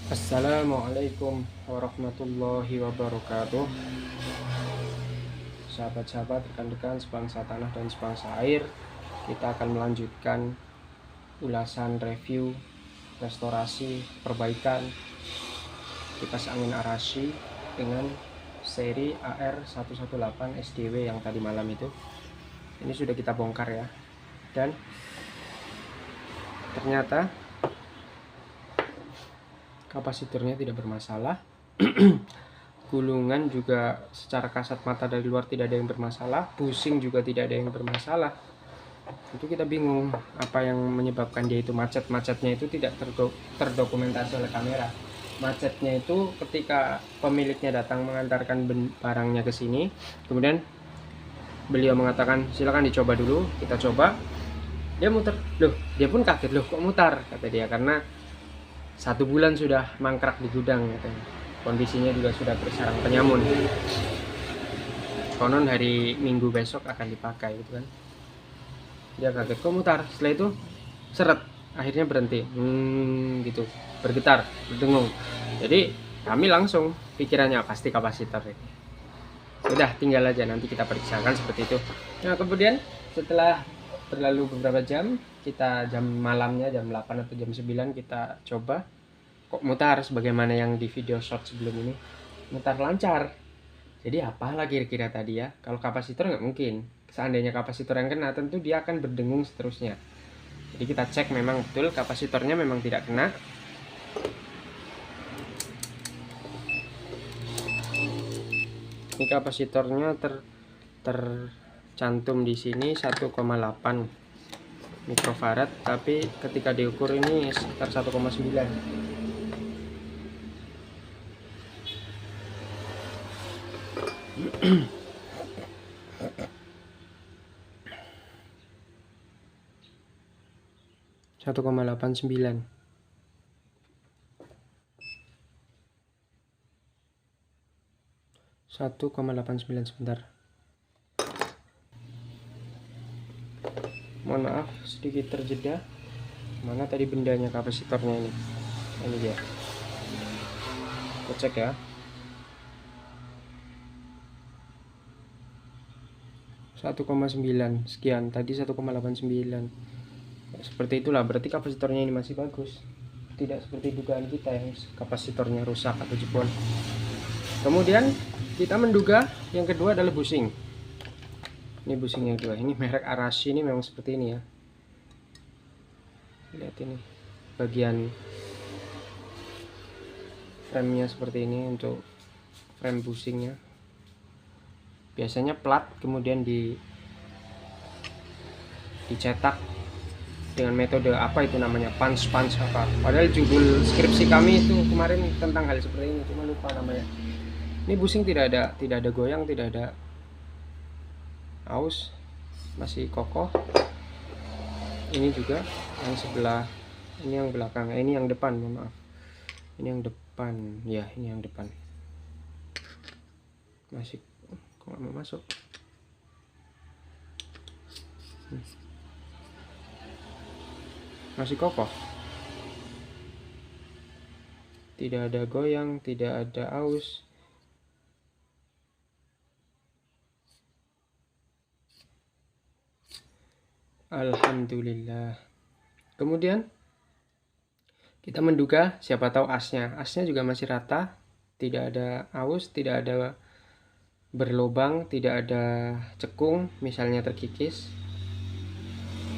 Assalamualaikum warahmatullahi wabarakatuh. Sahabat-sahabat, rekan-rekan sebangsa tanah dan sebangsa air, kita akan melanjutkan ulasan review, restorasi, perbaikan kipas angin Arashi dengan seri AR118 SDW yang tadi malam itu. Ini sudah kita bongkar ya, dan ternyata kapasitornya tidak bermasalah. Gulungan juga secara kasat mata dari luar tidak ada yang bermasalah, busing juga tidak ada yang bermasalah. Itu kita bingung apa yang menyebabkan dia itu macet. Macetnya itu tidak terdokumentasi oleh kamera. Macetnya itu ketika pemiliknya datang mengantarkan barangnya ke sini, kemudian beliau mengatakan silakan dicoba dulu. Kita coba, dia muter. Loh, dia pun kaget, loh kok mutar, kata dia, karena 1 bulan sudah mangkrak di gudang katanya. Kondisinya juga sudah bersarang penyamun. Konon hari Minggu besok akan dipakai gitu kan. Dia kaget kok mutar. Setelah itu seret, akhirnya berhenti. Gitu, bergetar, berdengung. Jadi kami langsung pikirannya pasti kapasitor ini. Udah tinggal aja nanti kita periksakan seperti itu. Nah, kemudian setelah berlalu beberapa jam, kita jam malamnya jam 8 atau jam 9 kita coba. Kok mutar sebagaimana yang di video short sebelum ini, mutar lancar. Jadi apalah kira-kira tadi ya. Kalau kapasitor nggak mungkin, seandainya kapasitor yang kena tentu dia akan berdengung seterusnya. Jadi kita cek memang betul kapasitornya memang tidak kena. Ini kapasitornya tercantum di sini 1,8 mikrofarad, tapi ketika diukur ini sekitar 1,9. 1,89. 1,89 sebentar. Mohon maaf sedikit terjeda. Mana tadi bendanya kapasitornya ini? Ini dia. Kita cek ya. 1,9 sekian, tadi 1,89. Seperti itulah, berarti kapasitornya ini masih bagus. Tidak seperti dugaan kita yang kapasitornya rusak atau jebol. Kemudian kita menduga yang kedua adalah busing. Ini busing yang kedua. Ini merek Arashi ini memang seperti ini ya. Lihat ini. Bagian frame-nya seperti ini untuk frame busingnya. Biasanya plat kemudian dicetak dengan metode apa itu namanya, punch apa. Padahal judul skripsi kami itu kemarin tentang hal seperti ini, cuma lupa namanya. Ini busing tidak ada goyang, tidak ada aus, masih kokoh. Ini juga yang sebelah, ini yang belakang, ini yang depan, mohon maaf. Ini yang depan, ya ini yang depan. Masih kok nggak mau masuk. Masih kokoh, tidak ada goyang, tidak ada aus. Alhamdulillah. Kemudian kita menduga siapa tahu asnya juga masih rata, tidak ada aus, tidak ada berlobang, tidak ada cekung misalnya terkikis.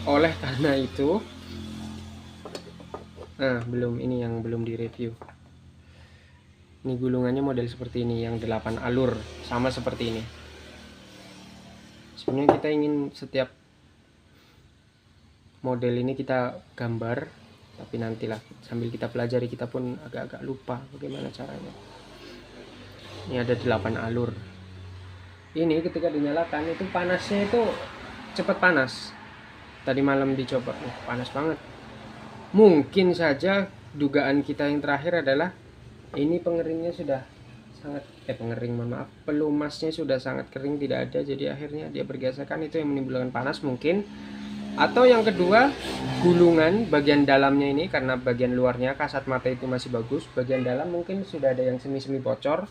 Oleh karena itu, belum, ini yang belum direview. Ini gulungannya model seperti ini, yang 8 alur, sama seperti ini. Sebenarnya kita ingin setiap model ini kita gambar, tapi nantilah sambil kita pelajari, kita pun agak-agak lupa bagaimana caranya. Ini ada 8 alur. Ini ketika dinyalakan itu panasnya itu cepat panas. Tadi malam dicoba, panas banget. Mungkin saja dugaan kita yang terakhir adalah ini pengeringnya sudah sangat pelumasnya sudah sangat kering, tidak ada, jadi akhirnya dia bergesekan, itu yang menimbulkan panas mungkin. Atau yang kedua, gulungan bagian dalamnya ini, karena bagian luarnya kasat mata itu masih bagus, bagian dalam mungkin sudah ada yang semi-semi bocor.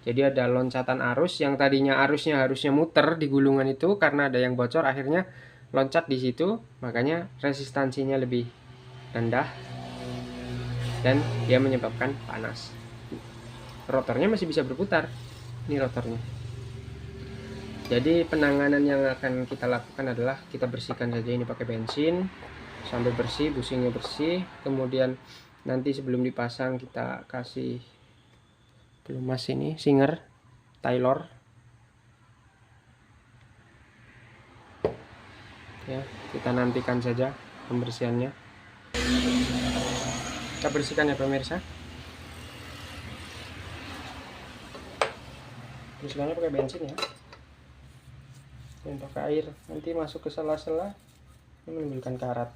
Jadi ada loncatan arus yang tadinya arusnya harusnya muter di gulungan itu, karena ada yang bocor akhirnya loncat di situ, makanya resistansinya lebih rendah dan dia menyebabkan panas. Rotornya masih bisa berputar. Ini rotornya. Jadi penanganan yang akan kita lakukan adalah kita bersihkan saja ini pakai bensin sampai bersih, bushingnya bersih. Kemudian nanti sebelum dipasang kita kasih pelumas ini, Singer, Taylor. Ya, kita nantikan saja pembersihannya. Kita bersihkan ya pemirsa. Bersihkannya pakai bensin ya. Dan pakai air, nanti masuk ke sela-sela menimbulkan karat.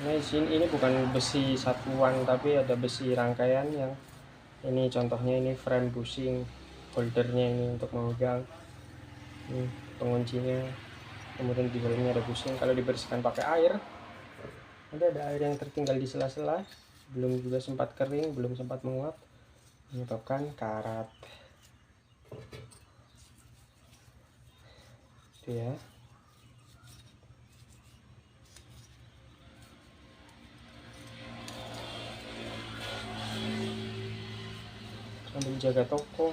Nah, ini bukan besi satuan tapi ada besi rangkaian. Yang ini contohnya, ini frame bushing, holdernya ini untuk memegang, ini penguncinya, kemudian di dalamnya ada bushing. Kalau dibersihkan pakai air, nanti ada air yang tertinggal di sela-sela, belum juga sempat kering, belum sempat menguap, menyebabkan karat. Itu ya. Sambil jaga toko.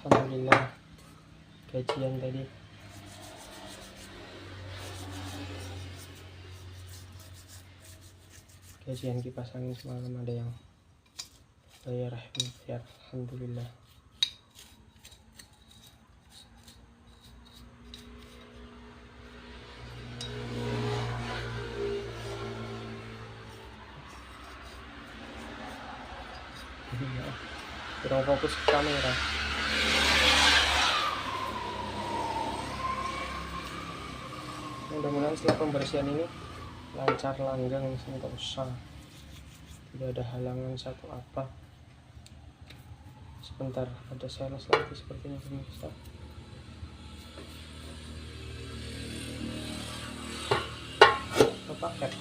Alhamdulillah gajian tadi. Gajian kipas angin semalam ada yang bayar. Alhamdulillah. Kurang fokus ke kamera. Mudah-mudahan setelah pembersihan ini lancar, langgang, sentosa, tidak ada halangan satu apa. Sebentar, ada sales lagi sepertinya pemirsa. Paket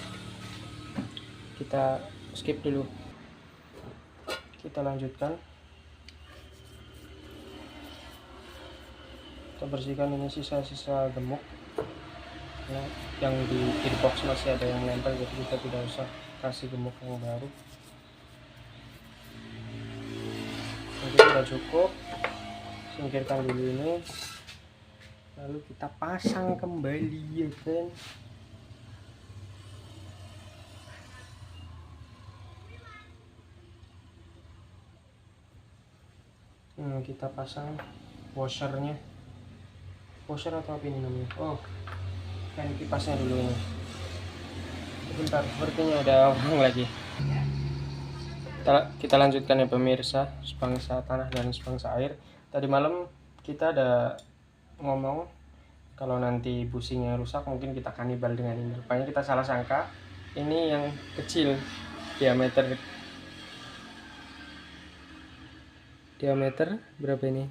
kita skip dulu, kita lanjutkan. Kita bersihkan ini sisa-sisa gemuk. Nah, yang di gearbox masih ada yang nempel, jadi kita tidak usah kasih gemuk yang baru. Nanti sudah cukup, singkirkan dulu ini, lalu kita pasang kembali ya kan. Kita pasang washernya, washer atau apa ini namanya? Oh, kan kipasnya dulu ini. Sebentar, sepertinya ada orang lagi. Kita lanjutkan ya pemirsa, sebangsa tanah dan sebangsa air. Tadi malam kita ada ngomong kalau nanti bushingnya rusak mungkin kita kanibal dengan ini. Rupanya kita salah sangka, ini yang kecil, diameter berapa ini?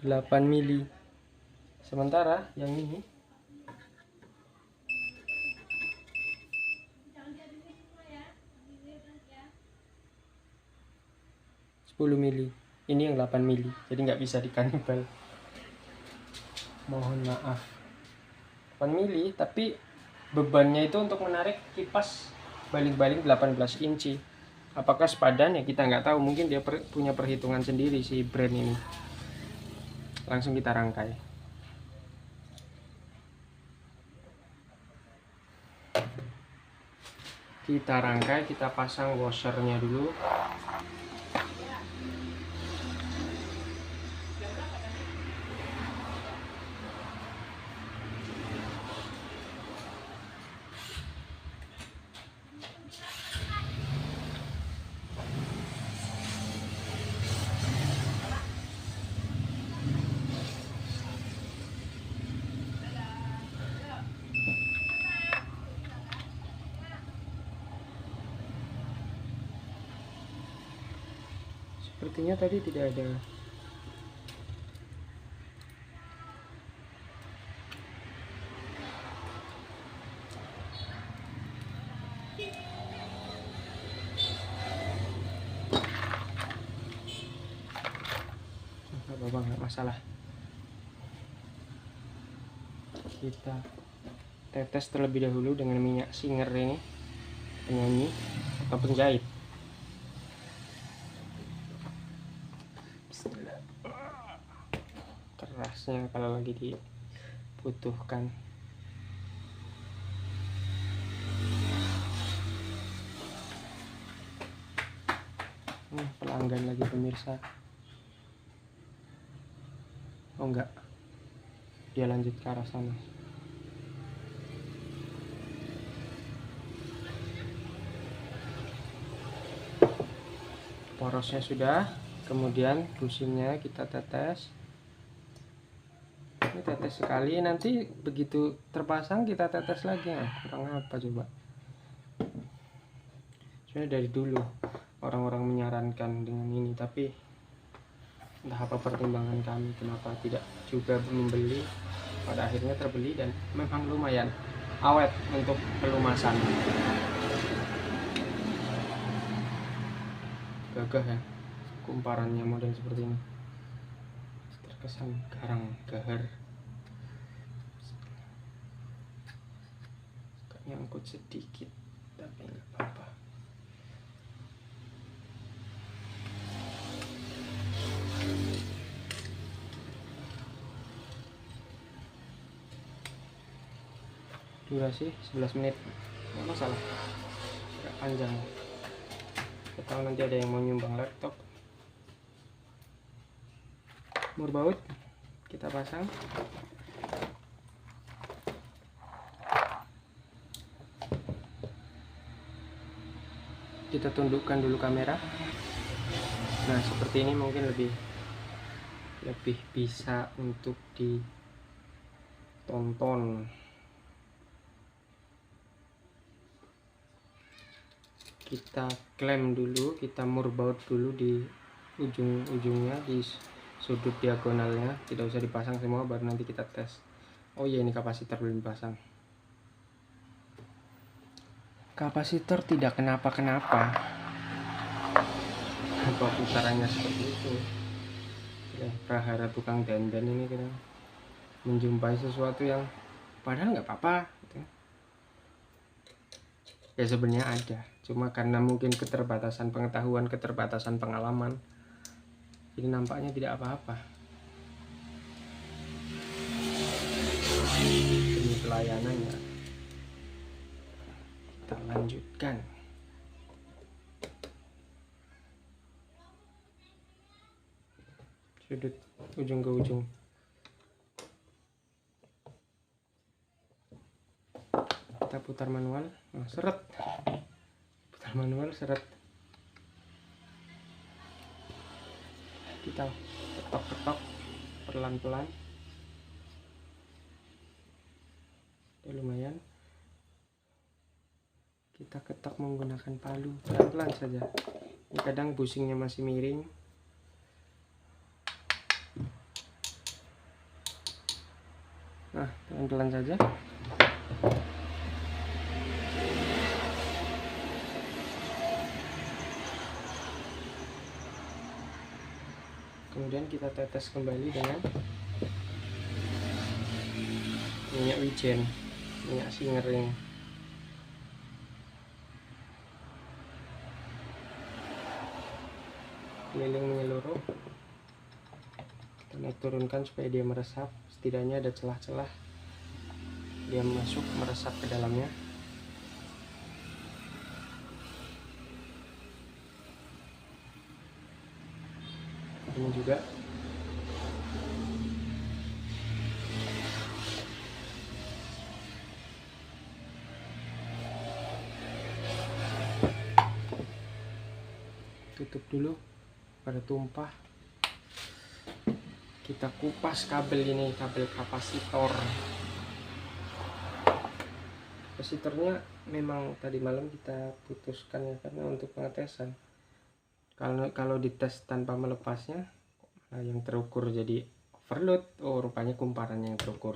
8 mili. Sementara yang ini 10 mili. Ini yang 8 mili, jadi nggak bisa dikanibal. Mohon maaf. 8 mili, tapi bebannya itu untuk menarik kipas baling-baling 18 inci. Apakah sepadan ya kita nggak tahu, mungkin dia punya perhitungan sendiri si brand ini. Langsung kita rangkai. Kita rangkai, kita pasang washernya dulu. Sepertinya tadi tidak ada apa nggak masalah. Kita tetes terlebih dahulu dengan minyak singer ini, penyanyi atau penjahit. Bismillah. Kerasnya kalau lagi dibutuhkan. Pelanggan lagi pemirsa. Oh enggak, dia lanjut ke arah sana. Porosnya sudah, kemudian bushingnya kita tetes. Ini tetes sekali, nanti begitu terpasang kita tetes lagi. Kurang apa coba? Sebenarnya dari dulu orang-orang menyarankan dengan ini, tapi entah apa pertimbangan kami kenapa tidak juga membeli. Pada akhirnya terbeli dan memang lumayan awet untuk pelumasan. Gagah ya kumparannya, model seperti ini, terkesan garang gahar. Nyangkut sedikit tapi nggak apa-apa. Durasi 11 menit, nggak masalah, nggak panjang. Atau nanti ada yang mau nyumbang laptop. Murbaut kita pasang. Kita tundukkan dulu kamera. Nah seperti ini mungkin lebih bisa untuk ditonton. Kita klem dulu, kita murbaut dulu di ujung-ujungnya, di sudut diagonalnya, tidak usah dipasang semua, baru nanti kita tes. Oh iya, ini kapasitor belum dipasang. Kapasitor tidak kenapa-kenapa, apa putarannya seperti itu. Ya, prahara tukang dandan ini kita menjumpai sesuatu yang padahal nggak apa-apa gitu. Ya sebenarnya ada, cuma karena mungkin keterbatasan pengetahuan, keterbatasan pengalaman, jadi nampaknya tidak apa-apa. Demi pelayanannya kita lanjutkan. Sudut ujung ke ujung. Kita putar manual. Nah, seret. Putar manual, seret. Kita ketok-ketok pelan-pelan. Ya, lumayan. Kita ketok menggunakan palu, pelan-pelan saja. Ini kadang bushingnya masih miring. Nah, pelan-pelan saja. Kemudian kita tetes kembali dengan minyak wijen, minyak singer ini. Keliling menyeluruh. Kita naik turunkan supaya dia meresap. Setidaknya ada celah-celah dia masuk meresap ke dalamnya. Ini juga tutup dulu pada tumpah. Kita kupas kabel ini, kabel kapasitor. Kapasitornya memang tadi malam kita putuskan ya, karena untuk pengetesan. Kalau dites tanpa melepasnya, yang terukur jadi overload. Oh, rupanya kumparannya yang terukur.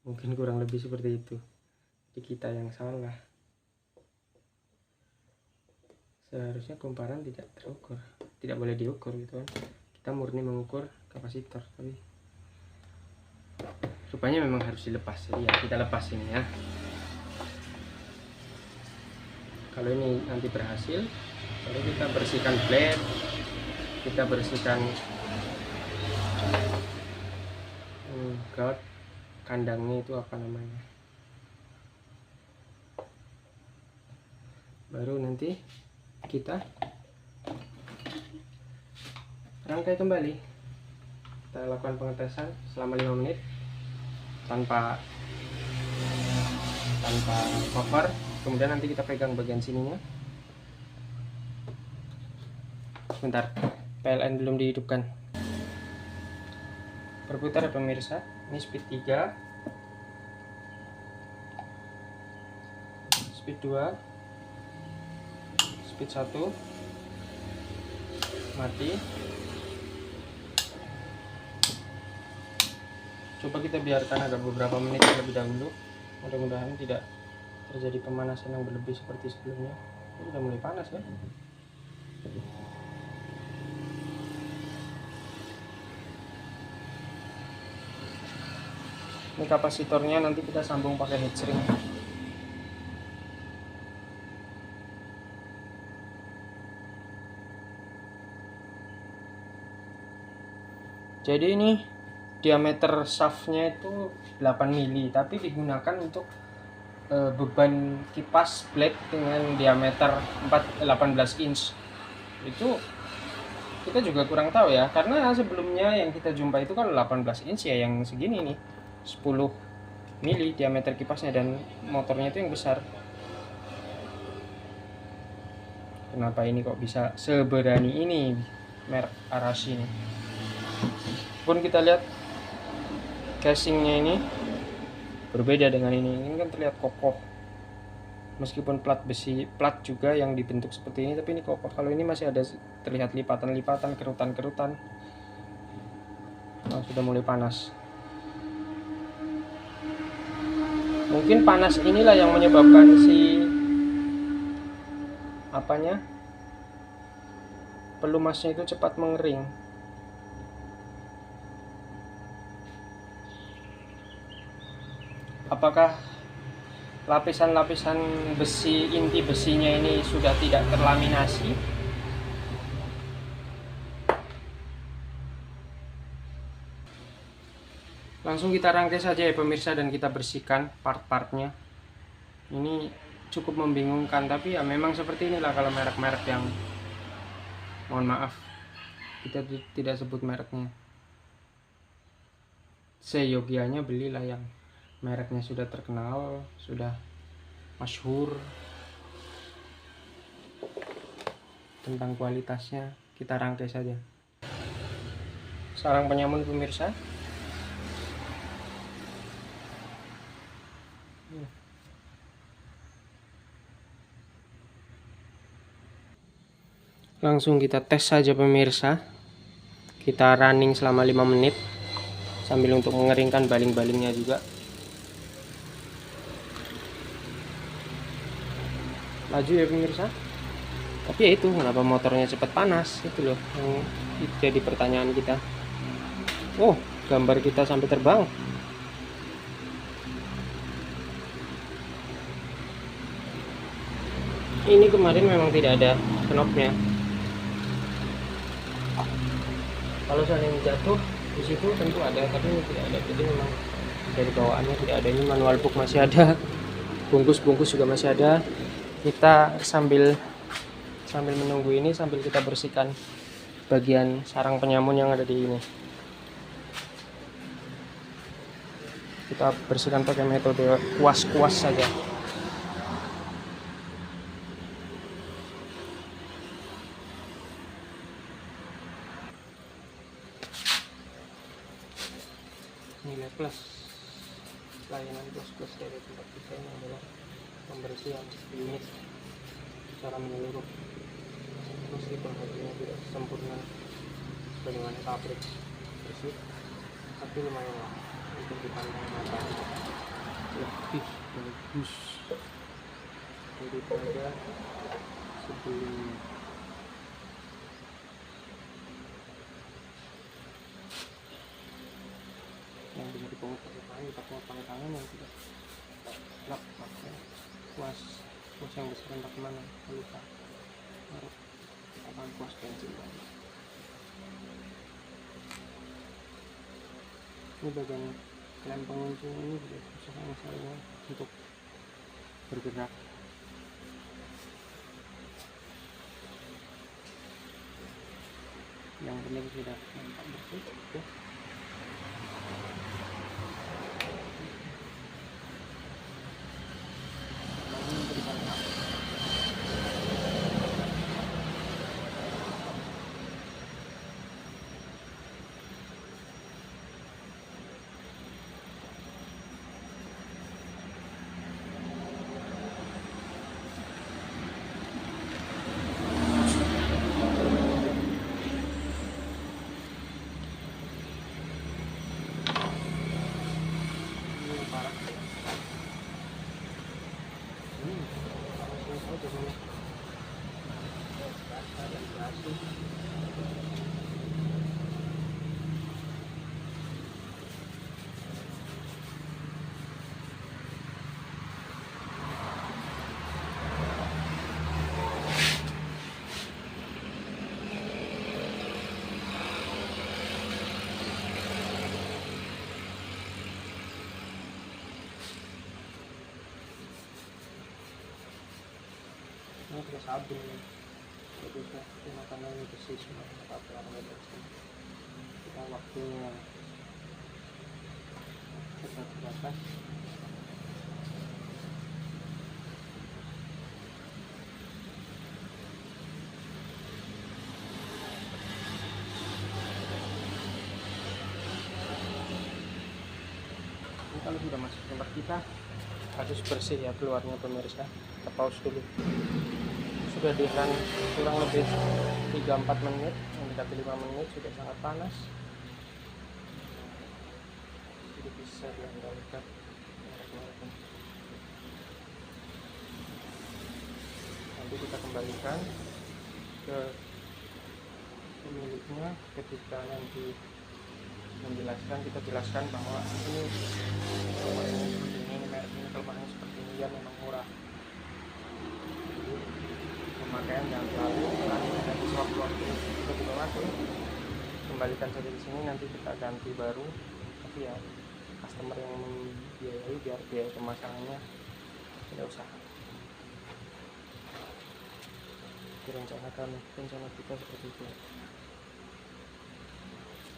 Mungkin kurang lebih seperti itu. Jadi kita yang salah. Seharusnya kumparan tidak terukur, tidak boleh diukur gitu kan. Kita murni mengukur kapasitor, tapi rupanya memang harus dilepas. Jadi ya kita lepas ini ya. Kalau ini nanti berhasil, lalu kita bersihkan blade, kita bersihkan guard, kandangnya itu apa namanya, baru nanti kita rangkai kembali. Kita lakukan pengetesan selama 5 menit tanpa cover. Kemudian nanti kita pegang bagian sininya. Sebentar, PLN belum dihidupkan. Berputar ya pemirsa. Ini speed 3, speed 2, speed 1, mati. Coba kita biarkan agak beberapa menit terlebih dahulu. Mudah-mudahan tidak terjadi pemanasan yang berlebih seperti sebelumnya. Ini udah mulai panas ya. Ini kapasitornya nanti kita sambung pakai heat shrink. Jadi ini diameter shaftnya itu 8 mili, tapi digunakan untuk beban kipas blade dengan diameter 18 inch. Itu kita juga kurang tahu ya, karena sebelumnya yang kita jumpa itu kan 18 inch ya, yang segini nih 10 mili diameter kipasnya, dan motornya itu yang besar. Kenapa ini kok bisa seberani ini merek Arashi ini? Pun kita lihat casingnya ini berbeda dengan ini kan terlihat kokoh, meskipun plat besi, plat juga yang dibentuk seperti ini, tapi ini kokoh. Kalau ini masih ada terlihat lipatan-lipatan, kerutan-kerutan. Nah, sudah mulai panas. Mungkin panas inilah yang menyebabkan si pelumasnya itu cepat mengering. Apakah lapisan-lapisan besi, inti besinya ini sudah tidak terlaminasi? Langsung kita rangkai saja ya pemirsa, dan kita bersihkan part-partnya. Ini cukup membingungkan, tapi ya memang seperti inilah kalau merek-merek yang, mohon maaf, kita tidak sebut mereknya. Seyogianya belilah yang mereknya sudah terkenal, sudah masyhur tentang kualitasnya. Kita rangkai saja. Sarang penyamun pemirsa. Langsung kita tes saja pemirsa. Kita running selama 5 menit sambil untuk mengeringkan baling-balingnya juga. Laju ya pemirsa. Tapi ya itu, kenapa motornya cepat panas, itu loh yang jadi pertanyaan kita. Oh, gambar kita sampai terbang. Ini kemarin memang tidak ada knopnya. Kalau seandainya jatuh di situ tentu ada, tapi ini tidak ada. Jadi memang dari bawaannya tidak ada. Ini manual book masih ada, bungkus-bungkus juga masih ada. Kita sambil menunggu ini, sambil kita bersihkan bagian sarang penyamun yang ada di ini. Kita bersihkan pakai metode kuas-kuas saja. Nilai plus layanan plus dari tempat kita ini adalah pembersihan unit secara menyeluruh, meskipun hasilnya tidak sempurna sebagaimana pabrik bersih, tapi lumayan lah untuk dipandang mata lebih bagus daripada sebelumnya. yang bisa dipungut pakai tangan kita pungut pakai tangan, yang tidak lap pakai kuas yang besar entah kemana lupa, baru kita pakai kuas pensil lagi. Ini bagian klaim pengunjung ini juga susah misalnya untuk bergerak. Yang penting sudah nampak bersih ya. Ini kita sabun nih, jadi kita makanan ini bersih semua, apa kita waktunya kita terbatas. Ini kalau sudah masuk tempat kita harus bersih ya keluarnya pemirsa. Kita pause dulu. Sudah dihilang kurang lebih 3-4 menit, mendekati 5 menit, sudah sangat panas. Sudah bisa diandalkan. Nanti kita kembalikan ke pemiliknya ketika nanti menjelaskan, kita jelaskan bahwa ini merek ini kelemahannya seperti ini, ya memang murah. Pemakaian jangan terlalu nanti sewaktu-waktu kita juga masuk, kembalikan saja di sini, nanti kita ganti baru, tapi ya customer yang membiayai biar biaya pemasangannya tidak usah. Rencana kita seperti itu,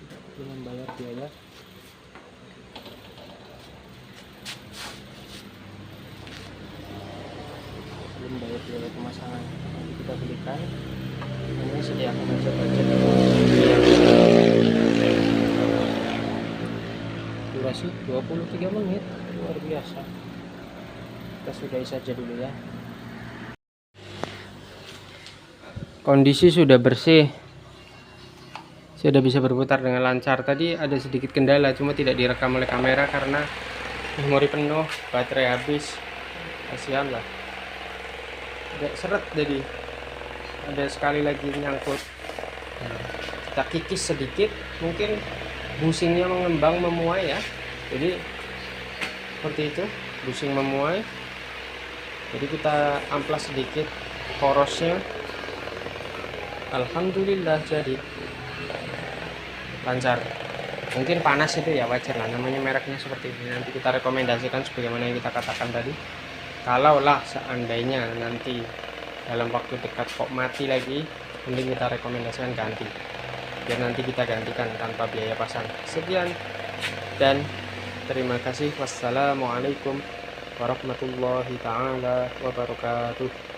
tidak perlu membayar biaya. Belum bayar biaya pemasangan, nanti kita belikan. Ini sediakan aja budget durasi 23 menit, luar biasa. Kita sudahi saja dulu ya. Kondisi sudah bersih, sudah bisa berputar dengan lancar. Tadi ada sedikit kendala, cuma tidak direkam oleh kamera karena memori penuh, baterai habis. Kasihan lah, tidak seret, jadi ada sekali lagi nyangkut. Kita kikis sedikit, mungkin busingnya mengembang memuai ya, jadi seperti itu, busing memuai. Jadi kita amplas sedikit porosnya. Alhamdulillah jadi lancar. Mungkin panas itu ya, wajar lah, namanya mereknya seperti ini. Nanti kita rekomendasikan sebagaimana yang kita katakan tadi. Kalaulah seandainya nanti dalam waktu dekat kok mati lagi, mending kita rekomendasikan ganti, biar nanti kita gantikan tanpa biaya pasang. Sekian dan terima kasih. Wassalamualaikum warahmatullahi taala wabarakatuh.